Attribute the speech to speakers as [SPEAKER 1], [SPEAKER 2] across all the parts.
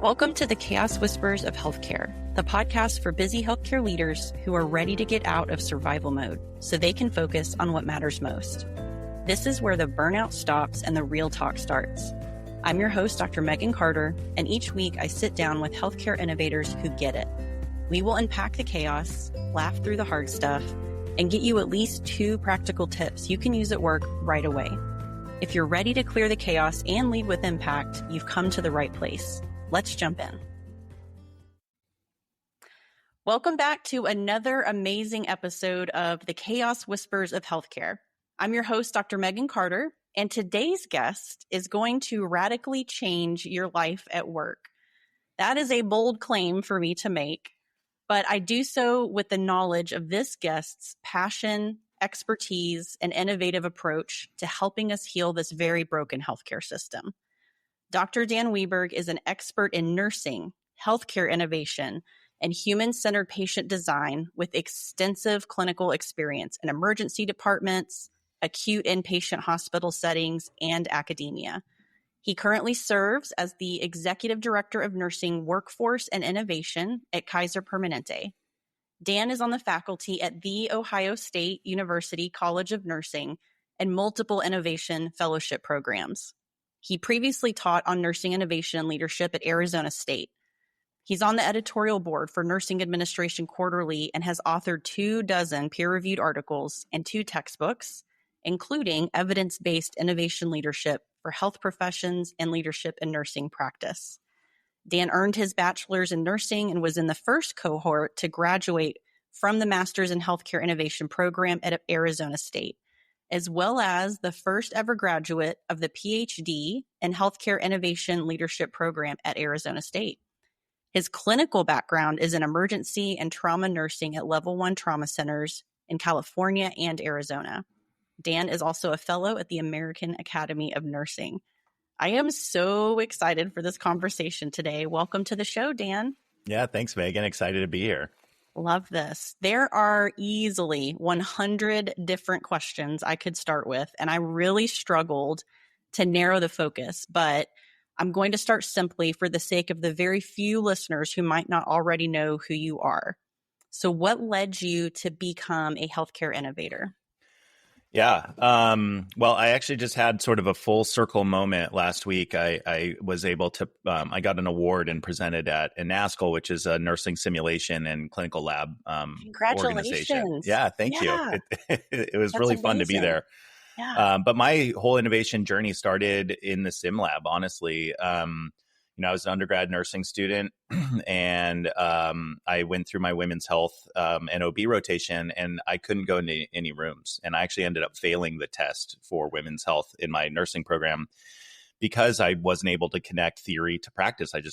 [SPEAKER 1] Welcome to the Chaos Whispers of Healthcare, the podcast for busy healthcare leaders who are ready to get out of survival mode so they can focus on what matters most. This is where the burnout stops and the real talk starts. I'm your host, Dr. Megan Carter, and each week I sit down with healthcare innovators who get it. We will unpack the chaos, laugh through the hard stuff, and get you at least 2 practical tips you can use at work right away. If you're ready to clear the chaos and lead with impact, you've come to the right place. Let's jump in. Welcome back to another amazing episode of the Chaos Whispers of Healthcare. I'm your host, Dr. Megan Carter, and today's guest is going to radically change your life at work. That is a bold claim for me to make, but I do so with the knowledge of this guest's passion, expertise, and innovative approach to helping us heal this very broken healthcare system. Dr. Dan Weberg is an expert in nursing, healthcare innovation, and human-centered patient design with extensive clinical experience in emergency departments, acute inpatient hospital settings, and academia. He currently serves as the Executive Director of Nursing Workforce and Innovation at Kaiser Permanente. Dan is on the faculty at The Ohio State University College of Nursing and multiple innovation fellowship programs. He previously taught on nursing innovation and leadership at Arizona State. He's on the editorial board for Nursing Administration Quarterly and has authored 24 peer-reviewed articles and 2 textbooks, including Evidence-Based Innovation Leadership for Health Professions and Leadership in Nursing Practice. Dan earned his bachelor's in nursing and was in the first cohort to graduate from the Master's in Healthcare Innovation program at Arizona State, as well as the first ever graduate of the PhD in Healthcare Innovation Leadership program at Arizona State. His clinical background is in emergency and trauma nursing at Level 1 trauma centers in California and Arizona. Dan is also a fellow at the American Academy of Nursing. I am so excited for this conversation today. Welcome to the show, Dan.
[SPEAKER 2] Yeah, thanks, Megan. Excited to be here.
[SPEAKER 1] Love this. There are easily 100 different questions I could start with, and I really struggled to narrow the focus, but I'm going to start simply for the sake of the very few listeners who might not already know who you are. So what led you to become a healthcare innovator?
[SPEAKER 2] Yeah. Well, I actually just had sort of a full circle moment last week. I was able to, I got an award and presented at NASCL, which is a nursing simulation and clinical lab organization. Yeah, thank you. It was really fun to be there.
[SPEAKER 1] Yeah.
[SPEAKER 2] But my whole innovation journey started in the sim lab, honestly. I was an undergrad nursing student and I went through my women's health and OB rotation and I couldn't go into any rooms. And I actually ended up failing the test for women's health in my nursing program because I wasn't able to connect theory to practice. I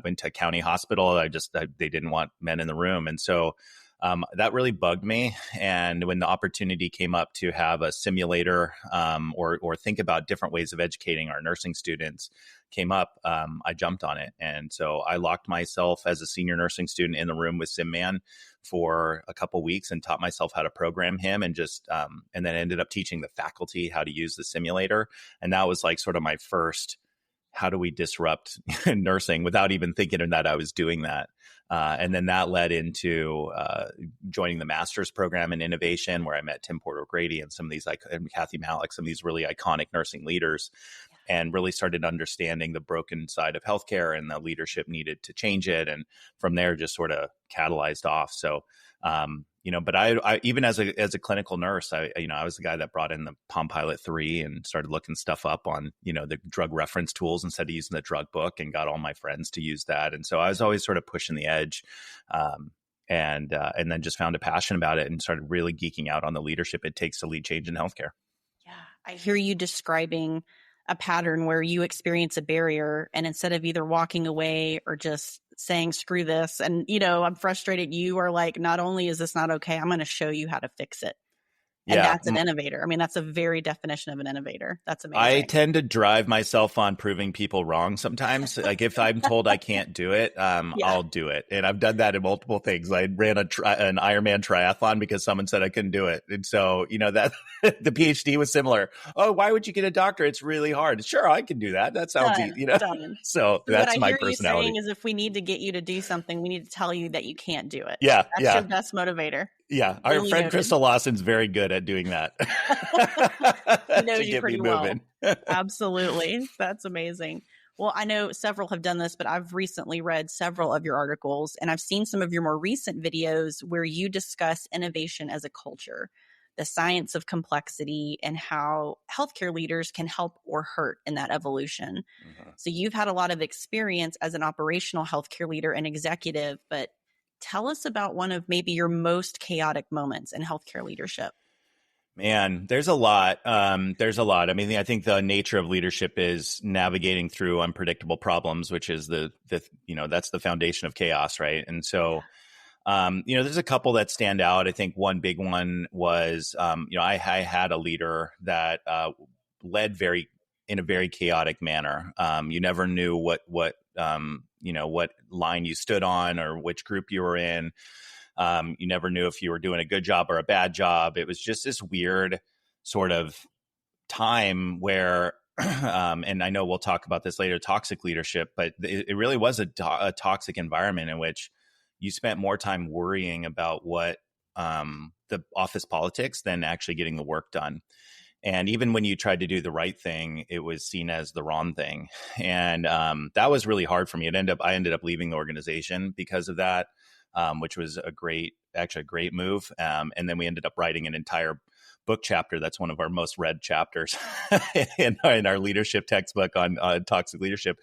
[SPEAKER 2] went to a county hospital. They didn't want men in the room. And so that really bugged me. And when the opportunity came up to have a simulator or think about different ways of educating our nursing students came up, I jumped on it. And so I locked myself as a senior nursing student in the room with SimMan for a couple weeks and taught myself how to program him and and then ended up teaching the faculty how to use the simulator. And that was like sort of my first, how do we disrupt nursing without even thinking that I was doing that. And then that led into joining the master's program in innovation, where I met Tim Porter Grady and some of these, and Kathy Malik, some of these really iconic nursing leaders, and really started understanding the broken side of healthcare and the leadership needed to change it. And from there, just sort of catalyzed off. So, but I even as a clinical nurse, I was the guy that brought in the Palm Pilot 3 and started looking stuff up on, the drug reference tools instead of using the drug book, and got all my friends to use that. And so I was always sort of pushing the edge, and then just found a passion about it and started really geeking out on the leadership it takes to lead change in healthcare.
[SPEAKER 1] Yeah, I hear you describing a pattern where you experience a barrier, and instead of either walking away or just saying, screw this, and, I'm frustrated, you are like, not only is this not okay, I'm going to show you how to fix it. And
[SPEAKER 2] Yeah.
[SPEAKER 1] that's an innovator. I mean, that's a very definition of an innovator. That's
[SPEAKER 2] I
[SPEAKER 1] amazing.
[SPEAKER 2] tend to drive myself on proving people wrong sometimes. Like if I'm told I can't do it, I'll do it. And I've done that in multiple things. I ran an Ironman triathlon because someone said I couldn't do it. And so, that the PhD was similar. Oh, why would you get a doctorate? It's really hard. Sure, I can do that. That sounds
[SPEAKER 1] Done.
[SPEAKER 2] easy,
[SPEAKER 1] Done.
[SPEAKER 2] So
[SPEAKER 1] What
[SPEAKER 2] that's
[SPEAKER 1] I
[SPEAKER 2] my
[SPEAKER 1] hear you saying
[SPEAKER 2] personality.
[SPEAKER 1] is if we need to get you to do something, we need to tell you that you can't do it.
[SPEAKER 2] Yeah.
[SPEAKER 1] That's your best motivator.
[SPEAKER 2] Yeah. Our
[SPEAKER 1] Duly
[SPEAKER 2] friend
[SPEAKER 1] noted.
[SPEAKER 2] Crystal Lawson's very good at doing that.
[SPEAKER 1] She knows you
[SPEAKER 2] get
[SPEAKER 1] pretty
[SPEAKER 2] me
[SPEAKER 1] well.
[SPEAKER 2] moving.
[SPEAKER 1] Absolutely. That's amazing. Well, I know several have done this, but I've recently read several of your articles and I've seen some of your more recent videos where you discuss innovation as a culture, the science of complexity, and how healthcare leaders can help or hurt in that evolution.
[SPEAKER 2] Mm-hmm.
[SPEAKER 1] So you've had a lot of experience as an operational healthcare leader and executive, but tell us about one of maybe your most chaotic moments in healthcare leadership.
[SPEAKER 2] Man, there's a lot. There's a lot. I mean, I think the nature of leadership is navigating through unpredictable problems, which is that's the foundation of chaos, right? And so, there's a couple that stand out. I think one big one was, I had a leader that led in a very chaotic manner. You never knew what line you stood on or which group you were in. You never knew if you were doing a good job or a bad job. It was just this weird sort of time where, and I know we'll talk about this later, toxic leadership, but it really was a toxic environment in which you spent more time worrying about what the office politics than actually getting the work done. And even when you tried to do the right thing, it was seen as the wrong thing. And that was really hard for me. I ended up leaving the organization because of that. Which was a great move. And then we ended up writing an entire book chapter. That's one of our most read chapters in our leadership textbook on toxic leadership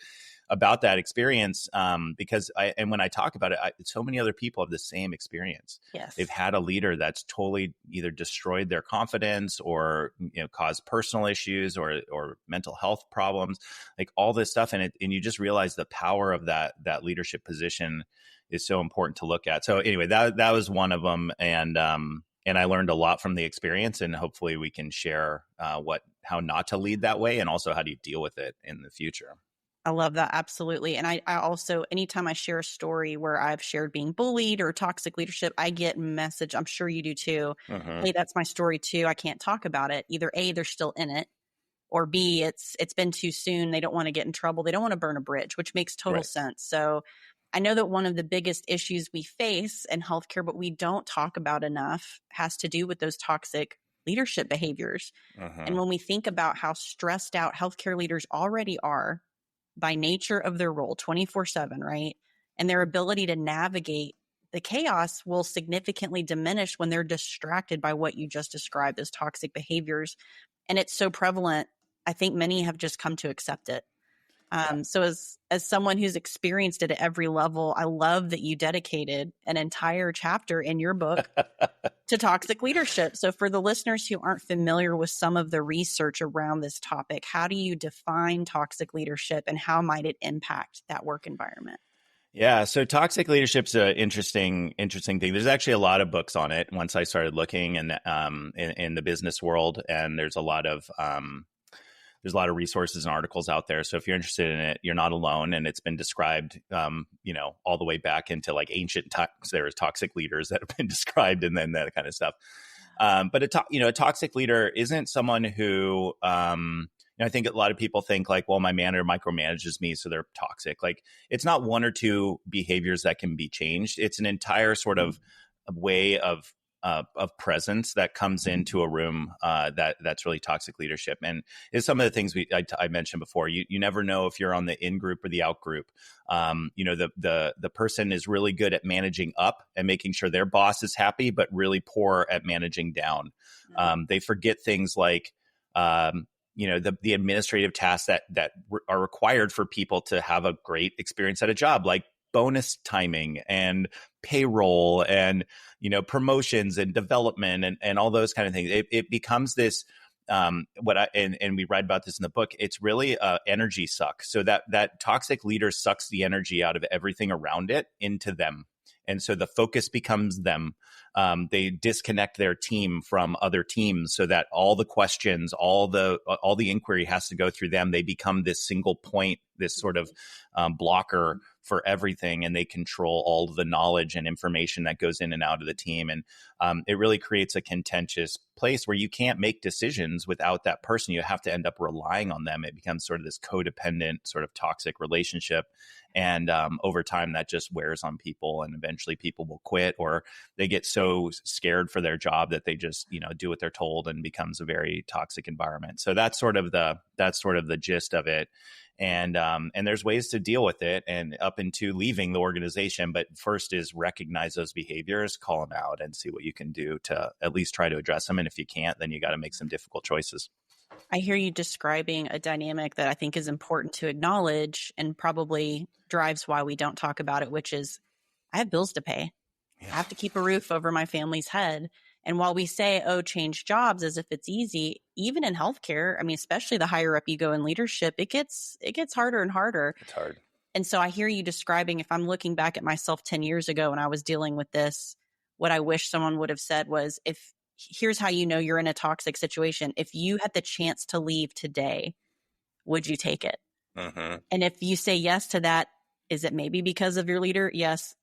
[SPEAKER 2] about that experience. Because when I talk about it, so many other people have the same experience.
[SPEAKER 1] Yes.
[SPEAKER 2] They've had a leader that's totally either destroyed their confidence or, caused personal issues or mental health problems, like all this stuff. And you just realize the power of that leadership position is so important to look at. So anyway, that was one of them. And I learned a lot from the experience, and hopefully we can share how not to lead that way and also how do you deal with it in the future.
[SPEAKER 1] I love that. Absolutely. And I also, anytime I share a story where I've shared being bullied or toxic leadership, I get message. I'm sure you do too.
[SPEAKER 2] Mm-hmm.
[SPEAKER 1] Hey, that's my story too. I can't talk about it. Either A, they're still in it, or B, it's been too soon. They don't want to get in trouble. They don't want to burn a bridge, which makes total sense. So I know that one of the biggest issues we face in healthcare, but we don't talk about enough, has to do with those toxic leadership behaviors.
[SPEAKER 2] Mm-hmm.
[SPEAKER 1] And when we think about how stressed out healthcare leaders already are by nature of their role 24/7, right? And their ability to navigate the chaos will significantly diminish when they're distracted by what you just described as toxic behaviors. And it's so prevalent. I think many have just come to accept it. So as someone who's experienced it at every level, I love that you dedicated an entire chapter in your book to toxic leadership. So for the listeners who aren't familiar with some of the research around this topic, how do you define toxic leadership and how might it impact that work environment?
[SPEAKER 2] Yeah, so toxic leadership's an interesting thing. There's actually a lot of books on it once I started looking in the business world, and there's a lot of resources and articles out there. So if you're interested in it, you're not alone. And it's been described, all the way back into like ancient times. There is toxic leaders that have been described and then that kind of stuff. But a toxic leader isn't someone who, I think a lot of people think like, well, my manager micromanages me, so they're toxic. Like it's not one or two behaviors that can be changed. It's an entire sort of way of presence that comes into a room that's really toxic leadership. And it's some of the things I mentioned before. You never know if you're on the in group or the out group. The person is really good at managing up and making sure their boss is happy, but really poor at managing down. They forget things like the administrative tasks that are required for people to have a great experience at a job, like bonus timing and payroll and promotions and development and all those kind of things. It becomes this and we write about this in the book. It's really energy suck. So that toxic leader sucks the energy out of everything around it into them. And so the focus becomes them. They disconnect their team from other teams so that all the questions, all the inquiry has to go through them. They become this single point, this sort of blocker for everything, and they control all of the knowledge and information that goes in and out of the team. And it really creates a contentious place where you can't make decisions without that person. You have to end up relying on them. It becomes sort of this codependent, sort of toxic relationship. And over time, that just wears on people, and eventually people will quit, or they get so scared for their job that they just, do what they're told, and becomes a very toxic environment. So that's sort of the gist of it. And there's ways to deal with it, and up into leaving the organization. But first is recognize those behaviors, call them out, and see what you can do to at least try to address them. And if you can't, then you got to make some difficult choices.
[SPEAKER 1] I hear you describing a dynamic that I think is important to acknowledge, and probably drives why we don't talk about it, which is I have bills to pay. Yeah. I have to keep a roof over my family's head. And while we say, change jobs as if it's easy, even in healthcare, I mean, especially the higher up you go in leadership, it gets harder and harder.
[SPEAKER 2] It's hard.
[SPEAKER 1] And so I hear you describing, if I'm looking back at myself 10 years ago when I was dealing with this, what I wish someone would have said was, here's how you know you're in a toxic situation. If you had the chance to leave today, would you take it? Mm-hmm. And if you say yes to that, is it maybe because of your leader? Yes.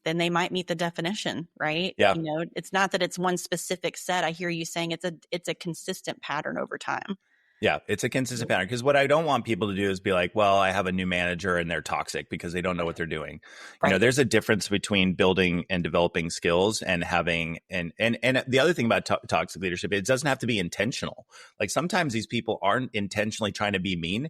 [SPEAKER 1] Then they might meet the definition, right?
[SPEAKER 2] Yeah.
[SPEAKER 1] It's not that it's one specific set. I hear you saying it's a consistent pattern over time.
[SPEAKER 2] Yeah, it's a consistent pattern, because what I don't want people to do is be like, well, I have a new manager and they're toxic because they don't know what they're doing. Right. There's a difference between building and developing skills and having, and the other thing about toxic leadership, it doesn't have to be intentional. Like sometimes these people aren't intentionally trying to be mean,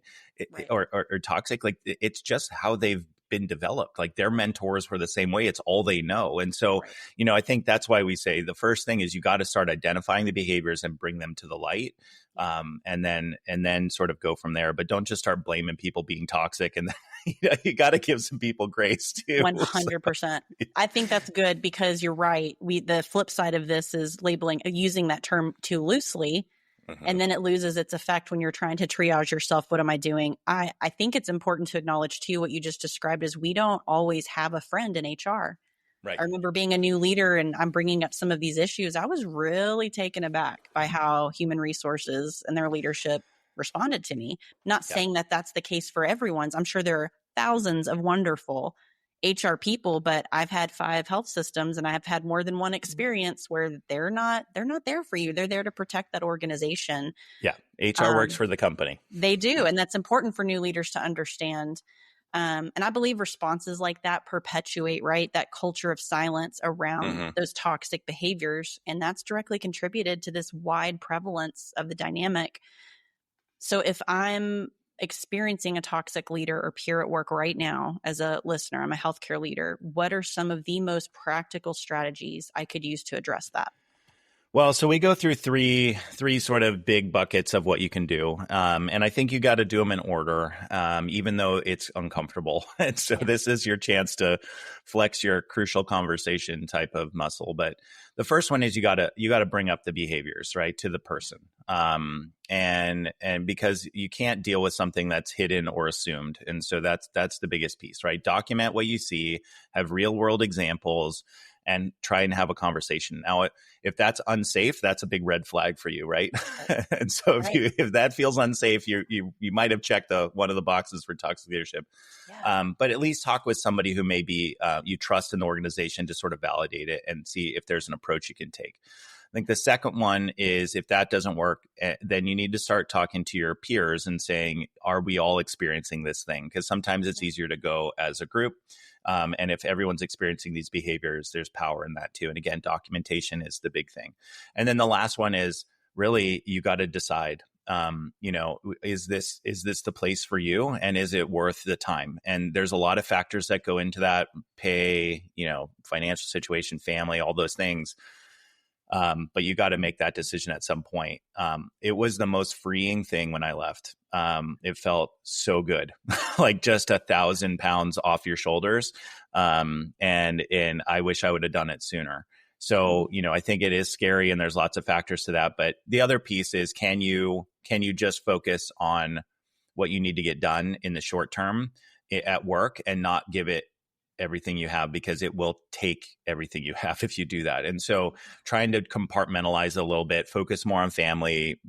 [SPEAKER 2] right, or toxic. Like it's just how they've been developed. Like their mentors were the same way. It's all they know. And so, right, I think that's why we say the first thing is you got to start identifying the behaviors and bring them to the light. And then sort of go from there, but don't just start blaming people being toxic. And you got to give some people grace too.
[SPEAKER 1] 100%. So, I think that's good, because you're right. The flip side of this is using that term too loosely. Mm-hmm. And then it loses its effect when you're trying to triage yourself. What am I doing? I think it's important to acknowledge too, what you just described is we don't always have a friend in HR. Right. I remember being a new leader and I'm bringing up some of these issues. I was really taken aback by how human resources and their leadership responded to me. Not saying that that's the case for everyone's. I'm sure there are thousands of wonderful HR people, but I've had 5 health systems and I've had more than one experience where they're not there for you. They're there to protect that organization.
[SPEAKER 2] Yeah. HR works for the company.
[SPEAKER 1] They do. And that's important for new leaders to understand. And I believe responses like that perpetuate, right, that culture of silence around those toxic behaviors. And that's directly contributed to this wide prevalence of the dynamic. So if I'm experiencing a toxic leader or peer at work right now as a listener, I'm a healthcare leader, what are some of the most practical strategies I could use to address that?
[SPEAKER 2] Well, so we go through three sort of big buckets of what you can do. And I think you got to do them in order, even though it's uncomfortable. And so this is your chance to flex your crucial conversation type of muscle. But the first one is you got to bring up the behaviors, right, to the person. And because you can't deal with something that's hidden or assumed. And so that's the biggest piece, right? Document what you see, have real world examples, and try and have a conversation. Now, if that's unsafe, that's a big red flag for you, right? And so if that feels unsafe, you might have checked one of the boxes for toxic leadership. Yeah. But at least talk with somebody who maybe you trust in the organization to sort of validate it and see if there's an approach you can take. I think the second one is, if that doesn't work, then you need to start talking to your peers and saying, are we all experiencing this thing? Because sometimes it's easier to go as a group. And if everyone's experiencing these behaviors, there's power in that too. And again, documentation is the big thing. And then the last one is really, you got to decide, is this the place for you? And is it worth the time? And there's a lot of factors that go into that: pay, financial situation, family, all those things. But you got to make that decision at some point. It was the most freeing thing when I left. It felt so good, like just 1,000 pounds off your shoulders. And I wish I would have done it sooner. So, I think it is scary and there's lots of factors to that. But the other piece is, can you just focus on what you need to get done in the short term at work and not give it everything you have, because it will take everything you have if you do that. And so trying to compartmentalize a little bit, focus more on family,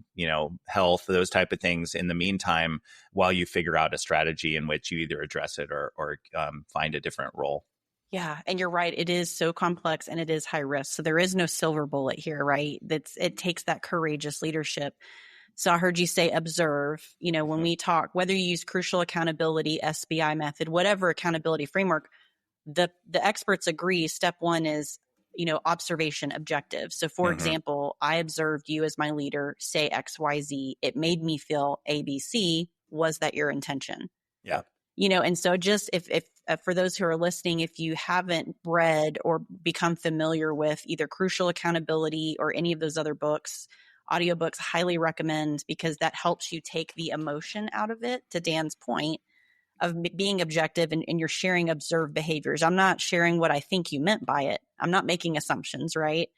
[SPEAKER 2] health, those type of things in the meantime, while you figure out a strategy in which you either address it or find a different role.
[SPEAKER 1] Yeah. And you're right. It is so complex and it is high risk. So there is no silver bullet here, right? It takes that courageous leadership. So I heard you say observe, when we talk, whether you use crucial accountability, SBI method, whatever accountability framework, the experts agree. Step one is, observation objective. So for example, I observed you as my leader say XYZ. It made me feel ABC. Was that your intention?
[SPEAKER 2] Yeah.
[SPEAKER 1] And so just if for those who are listening, if you haven't read or become familiar with either Crucial Accountability or any of those other books, audiobooks, highly recommend, because that helps you take the emotion out of it, to Dan's point of being objective, and you're sharing observed behaviors. I'm not sharing what I think you meant by it. I'm not making assumptions, right?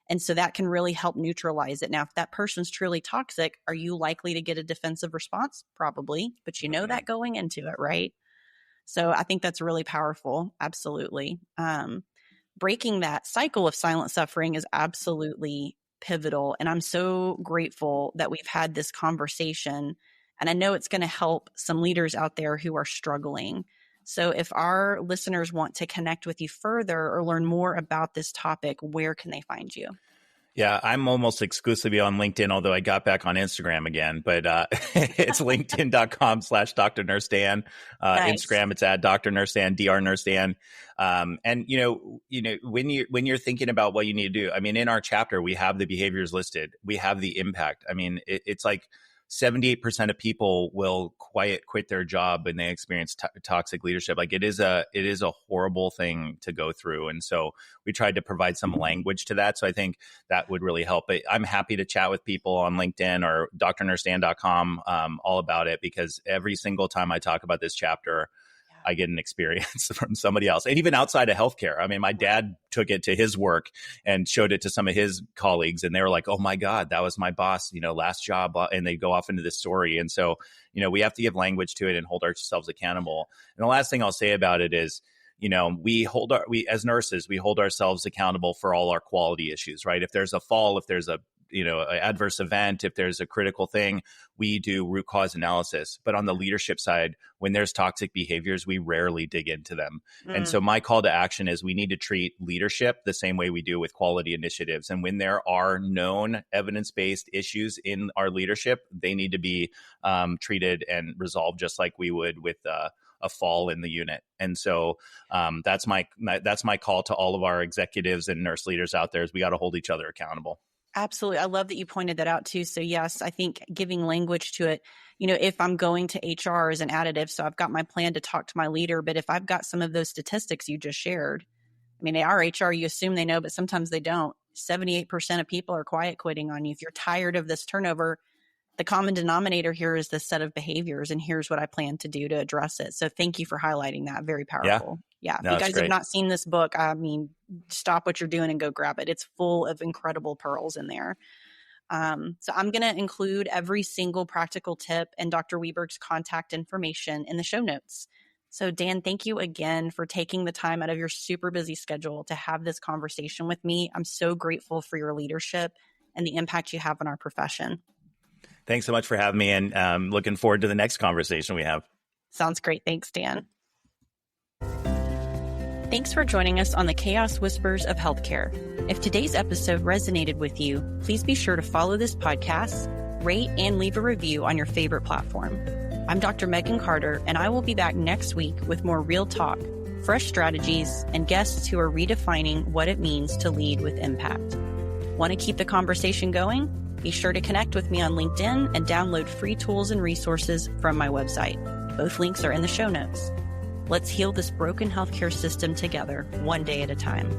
[SPEAKER 1] And so that can really help neutralize it. Now, if that person's truly toxic, are you likely to get a defensive response? Probably, but that going into it, right? So I think that's really powerful. Absolutely. Breaking that cycle of silent suffering is absolutely pivotal. And I'm so grateful that we've had this conversation. And I know it's going to help some leaders out there who are struggling. So if our listeners want to connect with you further or learn more about this topic, where can they find you?
[SPEAKER 2] Yeah, I'm almost exclusively on LinkedIn, although I got back on Instagram again, but it's linkedin.com/Dr. Nurse Dan. Nice. Instagram, it's at Dr. Nurse Dan, Dr. Nurse Dan. And when you're thinking about what you need to do, I mean, in our chapter, we have the behaviors listed. We have the impact. I mean, it's like 78% of people will quit their job when they experience toxic leadership. Like it is a horrible thing to go through. And so we tried to provide some language to that. So I think that would really help. But I'm happy to chat with people on LinkedIn or drnursedan.com all about it, because every single time I talk about this chapter, I get an experience from somebody else. And even outside of healthcare. I mean, my dad took it to his work and showed it to some of his colleagues, and they were like, oh my God, that was my boss, last job. And they go off into this story. And so, we have to give language to it and hold ourselves accountable. And the last thing I'll say about it is, we as nurses, we hold ourselves accountable for all our quality issues, right? If there's a fall, if there's an adverse event, if there's a critical thing, we do root cause analysis. But on the leadership side, when there's toxic behaviors, we rarely dig into them. And so my call to action is we need to treat leadership the same way we do with quality initiatives. And when there are known evidence-based issues in our leadership, they need to be treated and resolved just like we would with a fall in the unit. And so that's my call to all of our executives and nurse leaders out there, is we got to hold each other accountable.
[SPEAKER 1] Absolutely. I love that you pointed that out too. So yes, I think giving language to it, if I'm going to HR as an additive, so I've got my plan to talk to my leader, but if I've got some of those statistics you just shared, I mean, our HR, you assume they know, but sometimes they don't. 78% of people are quiet quitting on you. If you're tired of this turnover, the common denominator here is this set of behaviors, and here's what I plan to do to address it. So thank you for highlighting that. Very powerful. Yeah.
[SPEAKER 2] No,
[SPEAKER 1] if you guys have not seen this book, I mean, stop what you're doing and go grab it. It's full of incredible pearls in there. So I'm going to include every single practical tip and Dr. Weberg's contact information in the show notes. So Dan, thank you again for taking the time out of your super busy schedule to have this conversation with me. I'm so grateful for your leadership and the impact you have on our profession.
[SPEAKER 2] Thanks so much for having me, and looking forward to the next conversation we have.
[SPEAKER 1] Sounds great. Thanks, Dan. Thanks for joining us on the Chaos Whispers of Healthcare. If today's episode resonated with you, please be sure to follow this podcast, rate, and leave a review on your favorite platform. I'm Dr. Megan Carter, and I will be back next week with more real talk, fresh strategies, and guests who are redefining what it means to lead with impact. Want to keep the conversation going? Be sure to connect with me on LinkedIn and download free tools and resources from my website. Both links are in the show notes. Let's heal this broken healthcare system together, one day at a time.